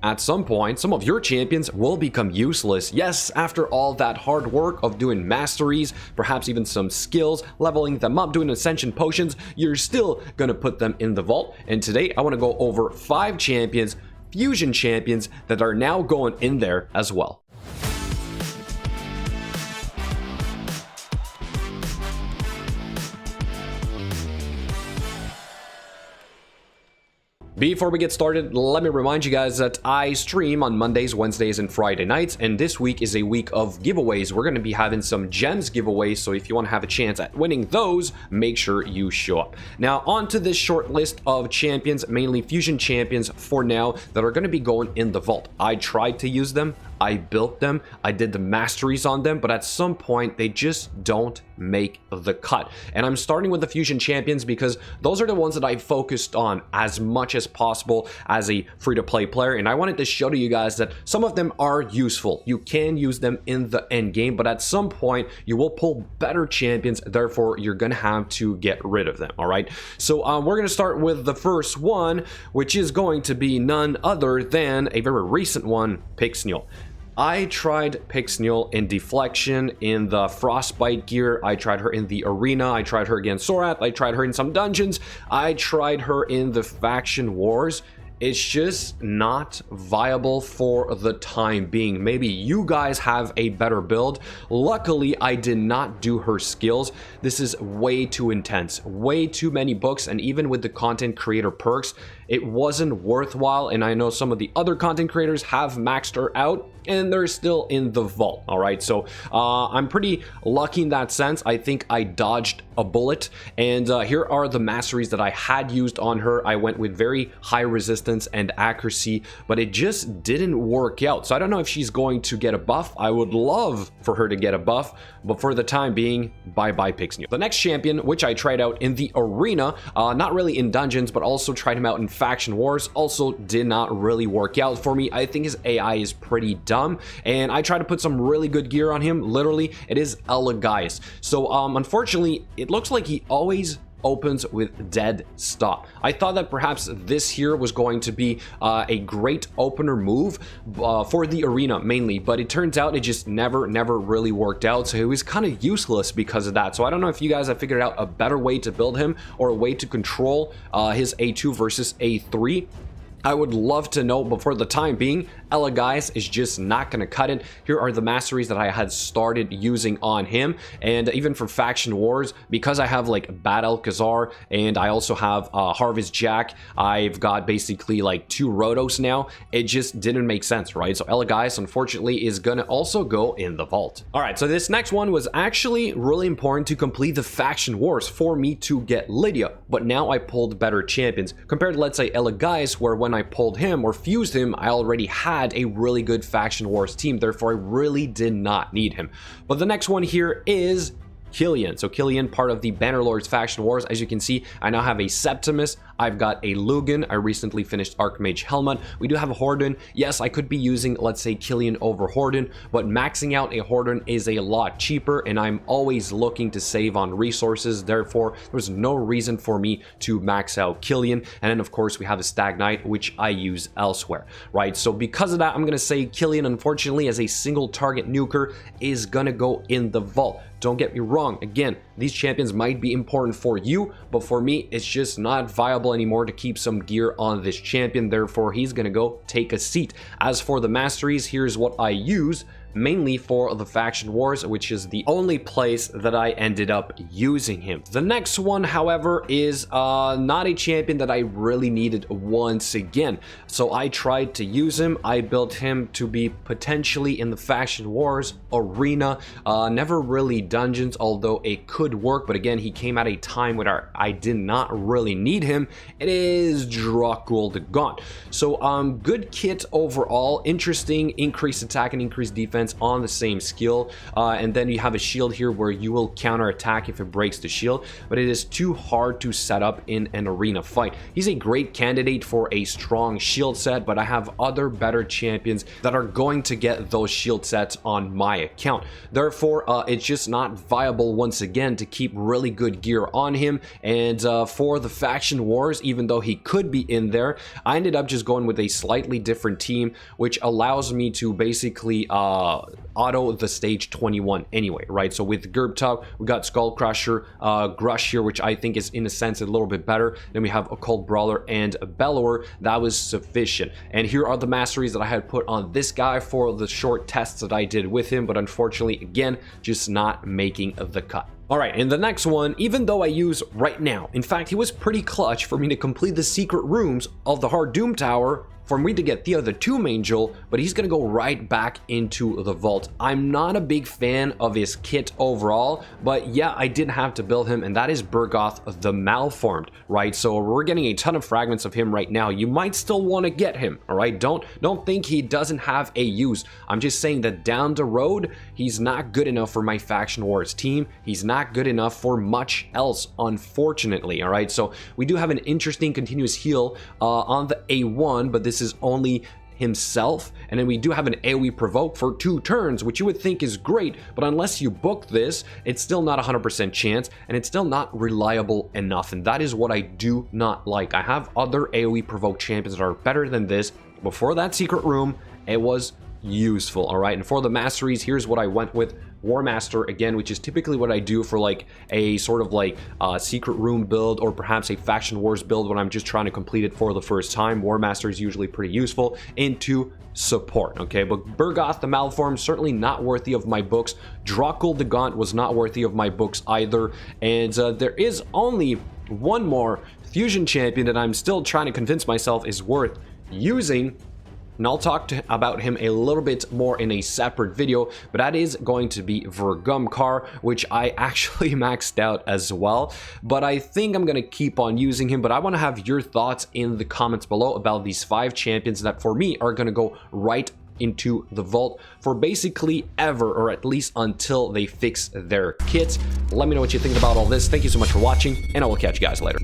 at some point, some of your champions will become useless. Yes, after all that hard work of doing masteries, perhaps even some skills, leveling them up, doing ascension potions, you're still gonna put them in the vault. And today I want to go over 5 champions, fusion champions, that are now going in there as well. Before we get started, let me remind you guys that I stream on Mondays, Wednesdays, and Friday nights, and this week is a week of giveaways. We're going to be having some gems giveaways, so if you want to have a chance at winning those, make sure you show up. Now, on to this short list of champions, mainly fusion champions for now, that are going to be going in the vault. I tried to use them, I built them, I did the masteries on them, but at some point they just don't make the cut. And I'm starting with the fusion champions because those are the ones that I focused on as much as possible as a free-to-play player, and I wanted to show to you guys that some of them are useful. You can use them in the end game, but at some point you will pull better champions, therefore you're gonna have to get rid of them. All right, so we're gonna start with the first one, which is going to be none other than a very recent one, Pixniel. I tried Pixniel in deflection, in the frostbite gear, I tried her in the arena, I tried her against Sorath, I tried her in some dungeons, I tried her in the faction wars. It's just not viable for the time being. Maybe you guys have a better build. Luckily, I did not do her skills. This is way too intense, way too many books, and even with the content creator perks, it wasn't worthwhile. And I know some of the other content creators have maxed her out and they're still in the vault. All right, so I'm pretty lucky in that sense. I think I dodged a bullet, and here are the masteries that I had used on her. I went with very high resistance and accuracy, but it just didn't work out. So I don't know if she's going to get a buff. I would love for her to get a buff, but for the time being, bye-bye Pixniel. The next champion, which I tried out in the arena, not really in dungeons, but also tried him out in faction wars, also did not really work out for me. I think his AI is pretty dumb, and I tried to put some really good gear on him. Literally, it is Elegance. So unfortunately, it looks like he always opens with dead stop. I thought that perhaps this here was going to be a great opener move for the arena mainly, but it turns out it just never really worked out. So it was kind of useless because of that. So I don't know if you guys have figured out a better way to build him or a way to control his A2 versus A3. I would love to know, but for the time being, Elegance is just not going to cut it. Here are the masteries that I had started using on him, and even for faction wars, because I have like Bad Alcazar and I also have Harvest Jack, I've got basically like 2 Rotos now. It just didn't make sense, right? So Elegance, unfortunately, is going to also go in the vault. All right, so this next one was actually really important to complete the faction wars for me to get Lydia, but now I pulled better champions compared to, let's say, Elegance, where when I pulled him or fused him, I already had a really good faction wars team, therefore I really did not need him. But the next one here is Killian. So Killian, part of the Bannerlords faction wars. As you can see, I now have a Septimus, I've got a Lugan, I recently finished Archmage Helmet, we do have a Horden. Yes, I could be using, let's say, Killian over Horden, but maxing out a Horden is a lot cheaper, and I'm always looking to save on resources, therefore there's no reason for me to max out Killian. And then of course we have a Stag Knight, which I use elsewhere, right? So because of that, I'm gonna say Killian, unfortunately, as a single target nuker, is gonna go in the vault. Don't get me wrong, again, these champions might be important for you, but for me, it's just not viable anymore to keep some gear on this champion, therefore he's gonna go take a seat. As for the masteries, here's what I use mainly for the faction wars, which is the only place that I ended up using him. The next one, however, is not a champion that I really needed once again. So I tried to use him. I built him to be potentially in the faction wars, arena, never really dungeons, although it could work. But again, he came at a time where I did not really need him. It is Dracul the Gaunt. So good kit overall, interesting, increased attack and increased defense. defense on the same skill, and then you have a shield here where you will counter attack if it breaks the shield, but it is too hard to set up in an arena fight. He's a great candidate for a strong shield set, but I have other better champions that are going to get those shield sets on my account. Therefore, it's just not viable once again to keep really good gear on him. And for the faction wars, even though he could be in there, I ended up just going with a slightly different team, which allows me to basically auto the stage 21 anyway, right? So with Gerbtug, we got Skullcrusher, Grush here, which I think is in a sense a little bit better. Then we have Occult Brawler and Bellower. That was sufficient. And here are the masteries that I had put on this guy for the short tests that I did with him, but unfortunately, again, just not making the cut. Alright, in the next one, even though I use right now, in fact, he was pretty clutch for me to complete the secret rooms of the Hard Doom Tower for me to get the other Tomb Angel, but he's gonna go right back into the vault. I'm not a big fan of his kit overall, but yeah, I did have to build him, and that is Burgoth the Malformed, right? So we're getting a ton of fragments of him right now. You might still want to get him, all right? Don't think he doesn't have a use. I'm just saying that down the road, he's not good enough for my Faction Wars team. He's not good enough for much else, unfortunately, all right? So we do have an interesting continuous heal on the A1, but this is only himself, and then we do have an AoE provoke for 2 turns, which you would think is great, but unless you book this, it's still not 100% chance, and it's still not reliable enough, and that is what I do not like. I have other AoE provoke champions that are better than this. Before that secret room, it was useful, all right? And for the masteries, here's what I went with. War Master again, which is typically what I do for like a sort of like secret room build, or perhaps a Faction Wars build when I'm just trying to complete it for the first time. War Master is usually pretty useful into support, okay? But Burgoth the Malformed, certainly not worthy of my books. Drocul the Gaunt was not worthy of my books either, and there is only one more fusion champion that I'm still trying to convince myself is worth using, and I'll talk about him a little bit more in a separate video, but that is going to be Vergumkar, which I actually maxed out as well, but I think I'm going to keep on using him. But I want to have your thoughts in the comments below about these 5 champions that for me are going to go right into the vault for basically ever, or at least until they fix their kits. Let me know what you think about all this. Thank you so much for watching, and I will catch you guys later.